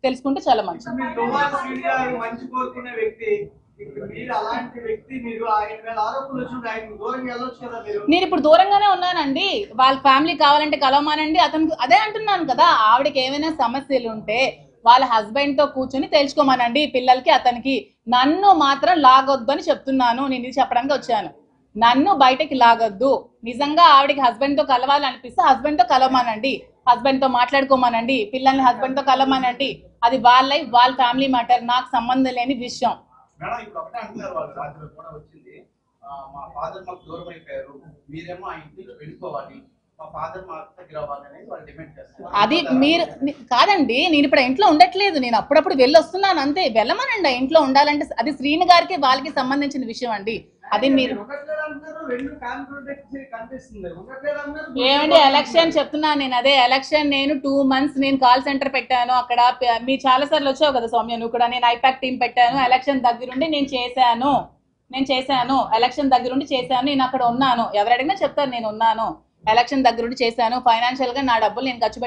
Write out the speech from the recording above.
తెలుసుకుంటే చాలా మంచిది. నేను ఇప్పుడు దూరంగానే ఉన్నానండి. వాళ్ళ ఫ్యామిలీ కావాలంటే కలవమానండి. అతను అదే అంటున్నాను కదా, ఆవిడకి ఏమైనా సమస్యలు ఉంటే వాళ్ళ హస్బెండ్ తో కూర్చొని తెలుసుకోమనండి, పిల్లలకి అతనికి. నన్ను మాత్రం లాగొద్దు అని చెప్తున్నాను. నేను ఇది చెప్పడానికి వచ్చాను. నన్ను బయటకి లాగొద్దు. నిజంగా ఆవిడకి హస్బెండ్ తో కలవాలనిపిస్తే హస్బెండ్ తో కలవమానండి, హస్బెండ్ తో మాట్లాడుకోమనండి, పిల్లల్ని హస్బెండ్ తో కలవమానండి. అది వాళ్ళ లైఫ్, వాళ్ళ ఫ్యామిలీ మ్యాటర్, నాకు సంబంధం లేని విషయం. మా ఫాదర్ మాకు దూరం అయిపోయారు, మీరేమో ఆ ఇంటి నుంచి వెళ్ళిపోవాలి, మా ఫాదర్ మా దగ్గర అవ్వాలనేది వాళ్ళు డిమాండ్ చేస్తారు. అది మీరు కాదండి, నేను ఇప్పుడు ఇంట్లో ఉండట్లేదు, నేను అప్పుడప్పుడు వెళ్ళి వస్తున్నాను అంతే. వెళ్ళమనండి, ఆ ఇంట్లో ఉండాలంటే అది శ్రీను గారికి వాళ్ళకి సంబంధించిన విషయం అండి. అది మీరు ఏమండి ఎలక్షన్ చెప్తున్నాను నేను, అదే ఎలక్షన్. నేను 2 months నేను కాల్ సెంటర్ పెట్టాను అక్కడ. మీరు చాలా సార్లు వచ్చావు కదా సౌమ్య, నువ్వు కూడా. నేను ఐపాక్ టీం పెట్టాను, ఎలక్షన్ దగ్గరుండి నేను చేశాను. ఎలక్షన్ దగ్గరుండి చేశాను. నేను అక్కడ ఉన్నాను, ఎవరు అడిగినా చెప్తారు నేను ఉన్నాను. ఎలక్షన్ దగ్గరుండి చేశాను. ఫైనాన్షియల్ గా నా డబ్బులు నేను ఖర్చు